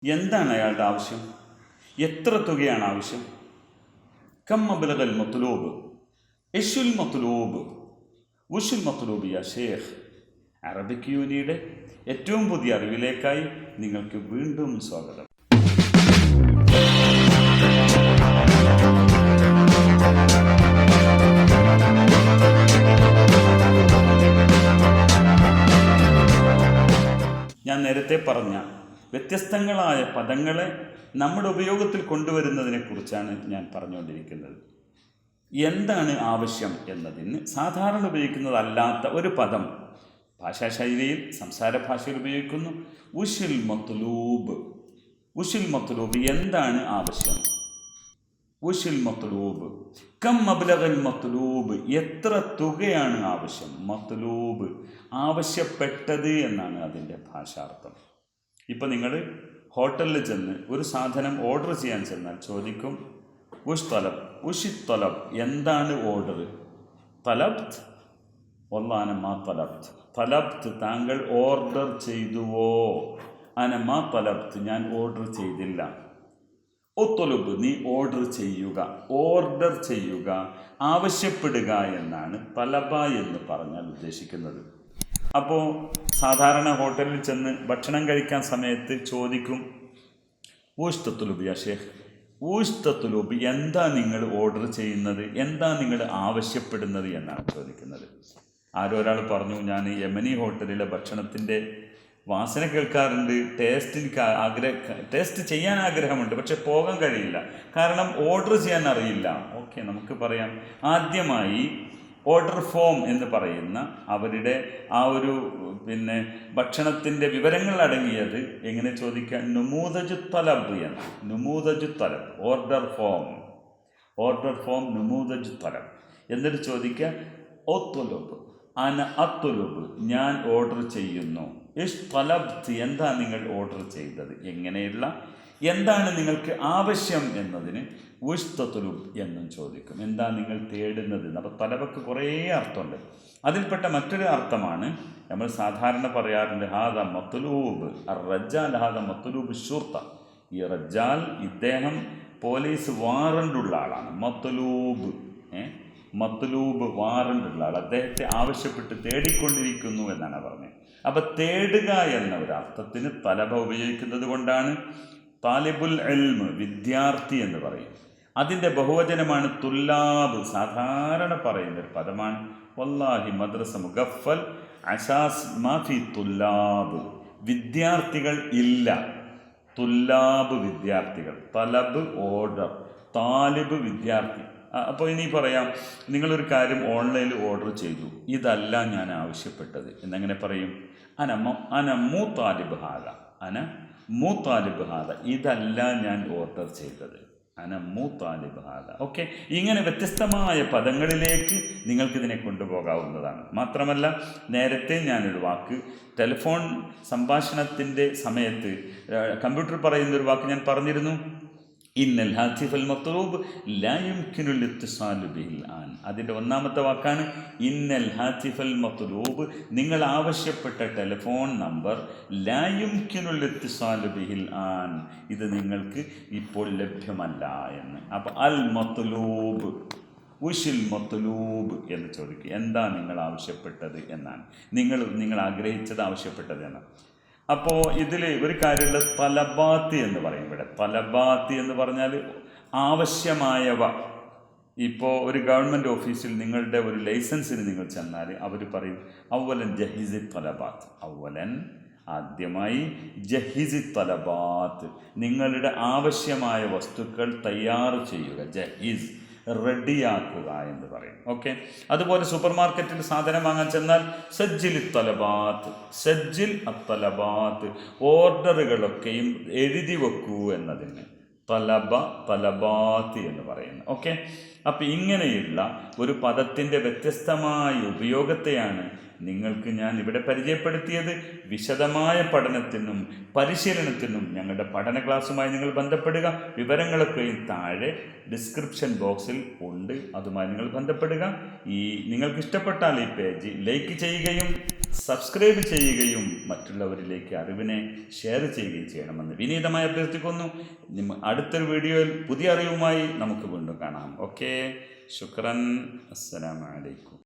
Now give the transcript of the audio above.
എന്താണ് അയാളുടെ ആവശ്യം? എത്ര തുകയാണ് ആവശ്യം? കം മബ്ലഗൽ മത്ലൂബ്, ഇഷുൽ മത്ലൂബ്, ഉഷുൽ മത്ലൂബ് യാ ഷേഖ്. അറബിക് യൂനിയുടെ ഏറ്റവും പുതിയ അറിവിലേക്കായി നിങ്ങൾക്ക് വീണ്ടും സ്വാഗതം. ഞാൻ നേരത്തെ പറഞ്ഞ വ്യത്യസ്തങ്ങളായ പദങ്ങളെ നമ്മുടെ ഉപയോഗത്തിൽ കൊണ്ടുവരുന്നതിനെക്കുറിച്ചാണ് ഞാൻ പറഞ്ഞുകൊണ്ടിരിക്കുന്നത്. എന്താണ് ആവശ്യം എന്നതിന് സാധാരണ ഉപയോഗിക്കുന്നതല്ലാത്ത ഒരു പദം ഭാഷാശൈലിയിൽ സംസാര ഭാഷയിൽ ഉപയോഗിക്കുന്നു. ഉഷുൽ മത്ലൂബ്. ഉഷുൽ മത്ലൂബ്, എന്താണ് ആവശ്യം? ഉഷുൽ മത്ലൂബ്. കം മബ്ലഗൽ മത്ലൂബ്, എത്ര തുകയാണ് ആവശ്യം? മത്ലൂബ്, ആവശ്യപ്പെട്ടത് എന്നാണ് അതിൻ്റെ ഭാഷാർത്ഥം. ഇപ്പം നിങ്ങൾ ഹോട്ടലിൽ ചെന്ന് ഒരു സാധനം ഓർഡർ ചെയ്യാൻ ചെന്നാൽ ചോദിക്കും ഉഷ് തലബ്, ഉഷി തലബ്, എന്താണ് ഓർഡർ? തലബ്ത് ഒല്ലാനമാ തലബ്ത്. തലബ്ത്, താങ്കൾ ഓർഡർ ചെയ്തുവോ? അനമാ തലബ്ത്, ഞാൻ ഓർഡർ ചെയ്തില്ല. ഒത്തൊലുബ്, നീ ഓർഡർ ചെയ്യുക, ഓർഡർ ചെയ്യുക, ആവശ്യപ്പെടുക എന്നാണ് തലബ എന്ന് പറഞ്ഞാൽ ഉദ്ദേശിക്കുന്നത്. അപ്പോൾ സാധാരണ ഹോട്ടലിൽ ചെന്ന് ഭക്ഷണം കഴിക്കാൻ സമയത്ത് ചോദിക്കും ഊഷ്തത്തുലുബ് യാ ഷേഖ്, ഊഷ്തത്തുലുബ്, എന്താ നിങ്ങൾ ഓർഡർ ചെയ്യുന്നത്, എന്താ നിങ്ങൾ ആവശ്യപ്പെടുന്നത് എന്നാണ് ചോദിക്കുന്നത്. ആരോ ഒരാൾ പറഞ്ഞു, ഞാൻ യമനി ഹോട്ടലിലെ ഭക്ഷണത്തിൻ്റെ വാസന കേൾക്കാറുണ്ട്, ടേസ്റ്റ് ചെയ്യാൻ ആഗ്രഹമുണ്ട്, പക്ഷെ പോകാൻ കഴിയില്ല, കാരണം ഓർഡർ ചെയ്യാൻ അറിയില്ല. ഓക്കെ, നമുക്ക് പറയാം. ആദ്യമായി ഓർഡർ ഫോം എന്ന് പറയുന്ന അവരുടെ ആ ഒരു ഭക്ഷണത്തിൻ്റെ വിവരങ്ങൾ അടങ്ങിയത് എങ്ങനെ ചോദിക്കുക? നുമൂദജു തലബ് എന്ന്. നുമൂദജു തലബ്, ഓർഡർ ഫോം, ഓർഡർ ഫോം നുമൂദജു തലബ്. എന്നിട്ട് ചോദിക്കുക ഒത്തുലുബ്, അന അത്തുലുബ്, ഞാൻ ഓർഡർ ചെയ്യുന്നു. ഇഷ് തലബ്ത്, എന്താ നിങ്ങൾ ഓർഡർ ചെയ്തത്, എങ്ങനെയുള്ള, എന്താണ് നിങ്ങൾക്ക് ആവശ്യം എന്നതിന് ഉഷ് തത്തുലുബ് എന്നും ചോദിക്കും. എന്താ നിങ്ങൾ തേടുന്നത്? അപ്പോൾ തലബക്ക് കുറേ അർത്ഥമുണ്ട്. അതിൽപ്പെട്ട മറ്റൊരു അർത്ഥമാണ് നമ്മൾ സാധാരണ പറയാറുണ്ട്, ഹാദ മത്ലൂബ് അർ റജ്ജാൽ, ഹാദ മത്ലൂബ് ഷുർത്ത. ഈ റജ്ജാൽ, ഇദ്ദേഹം പോലീസ് വാറണ്ടുള്ള ആളാണ്. മത്ലൂബ്, മത്ലൂബ്, വാറണ്ടുള്ള ആൾ, അദ്ദേഹത്തെ ആവശ്യപ്പെട്ട് തേടിക്കൊണ്ടിരിക്കുന്നു എന്നാണ് പറഞ്ഞത്. അപ്പം തേടുക എന്ന ഒരു അർത്ഥത്തിന് തലബ ഉപയോഗിക്കുന്നത് കൊണ്ടാണ് താലിബുൽ ഇൽമ്, വിദ്യാർത്ഥി എന്ന് പറയും. അതിൻ്റെ ബഹുവചനമാണ് തുല്ലാബ്, സാധാരണ പറയുന്നൊരു പദമാണ്. വല്ലാഹി മദ്രസ മുഗഫൽ അസാസ് മാഫി തുല്ലാബ്, വിദ്യാർത്ഥികൾ ഇല്ല. തുല്ലാബ്, വിദ്യാർത്ഥികൾ. തലബ് ഓർഡർ, താലിബ് വിദ്യാർത്ഥി. അപ്പോൾ ഇനി പറയാം, നിങ്ങളൊരു കാര്യം ഓൺലൈനിൽ ഓർഡർ ചെയ്തു, ഇതല്ല ഞാൻ ആവശ്യപ്പെട്ടത് എന്നെങ്ങനെ പറയും? അന മൂ താലിബ് ഹാദ, അന മൂ താലിബ് ഹാദ, ഇതല്ല ഞാൻ ഓർഡർ ചെയ്തത്, അന മൂ താലിബ് ഹാദ. ഓക്കെ, ഇങ്ങനെ വ്യത്യസ്തമായ പദങ്ങളിലേക്ക് നിങ്ങൾക്കിതിനെ കൊണ്ടുപോകാവുന്നതാണ്. മാത്രമല്ല, നേരത്തെ ഞാനൊരു വാക്ക് ടെലിഫോൺ സംഭാഷണത്തിൻ്റെ സമയത്ത് കമ്പ്യൂട്ടർ പറയുന്നൊരു വാക്ക് ഞാൻ പറഞ്ഞിരുന്നു, ഇന്നൽ ഹാത്തിഫൽ മത്ലൂബ് ലാ യുംകിനുൽ ഇത്തിസാലു ബിഹിൽ ആൻ. അതിൻ്റെ ഒന്നാമത്തെ വാക്കാണ് ഇന്നൽ ഹാത്തിഫൽ മത്ലൂബ്, നിങ്ങൾ ആവശ്യപ്പെട്ട ടെലിഫോൺ നമ്പർ ലാ യുംകിനുൽ ഇത്തിസാലു ബിഹിൽ ആൻ, ഇത് നിങ്ങൾക്ക് ഇപ്പോൾ ലഭ്യമല്ല എന്ന്. അപ്പോൾ അൽ മത്ലൂബ്, ഉഷുൽ മത്ലൂബ് എന്ന് ചോദിക്കുക, എന്താ നിങ്ങൾ ആവശ്യപ്പെട്ടത് എന്നാണ്. നിങ്ങൾ ആഗ്രഹിച്ചത്, ആവശ്യപ്പെട്ടത് എന്നാണ്. അപ്പോൾ ഇതിൽ ഒരു കാര്യമുണ്ട്, തലബാത്ത് എന്ന് പറയും. ഇവിടെ തലബാത്ത് എന്ന് പറഞ്ഞാൽ ആവശ്യമായവ. ഇപ്പോൾ ഒരു ഗവൺമെൻറ് ഓഫീസിൽ നിങ്ങളുടെ ഒരു ലൈസൻസിന് നിങ്ങൾ ചെന്നാൽ അവർ പറയും അവലൻ ജഹിസി തലബാത്ത്, അവലൻ ആദ്യമായി ജഹിസി തലബാത്ത്, നിങ്ങളുടെ ആവശ്യമായ വസ്തുക്കൾ തയ്യാർ ചെയ്യുക, ജഹിസ് റെഡിയാക്കുക എന്ന് പറയും. ഓക്കെ, അതുപോലെ സൂപ്പർ മാർക്കറ്റിൽ സാധനം വാങ്ങാൻ ചെന്നാൽ സജ്ജിൽ തലബാത്ത്, സജ്ജിൽ അത്തലബാത്ത്, ഓർഡറുകളൊക്കെയും എഴുതി വെക്കൂ എന്നതിന് തലബ, തലബാത്ത് എന്ന് പറയുന്നു. ഓക്കെ, അപ്പം ഇങ്ങനെയുള്ള ഒരു പദത്തിൻ്റെ വ്യത്യസ്തമായ ഉപയോഗത്തെയാണ് നിങ്ങൾക്ക് ഞാൻ ഇവിടെ പരിചയപ്പെടുത്തിയത്. വിശദമായ പഠനത്തിനും പരിശീലനത്തിനും ഞങ്ങളുടെ പഠന ക്ലാസ്സുമായി നിങ്ങൾ ബന്ധപ്പെടുക. വിവരങ്ങളൊക്കെയും താഴെ ഡിസ്ക്രിപ്ഷൻ ബോക്സിൽ ഉണ്ട്, അതുമായി നിങ്ങൾ ബന്ധപ്പെടുക. നിങ്ങൾക്ക് ഇഷ്ടപ്പെട്ടാൽ ഈ പേജ് ലൈക്ക് ചെയ്യുകയും സബ്സ്ക്രൈബ് ചെയ്യുകയും മറ്റുള്ളവരിലേക്ക് അറിവിനെ ഷെയർ ചെയ്യുകയും ചെയ്യണമെന്ന് വിനീതമായി അഭ്യർത്ഥിക്കുന്നു. അടുത്തൊരു വീഡിയോയിൽ പുതിയ അറിവുമായി നമുക്ക് വീണ്ടും കാണാം. ഓക്കെ, ശുക്രൻ. അസ്സലാമു അലൈക്കും.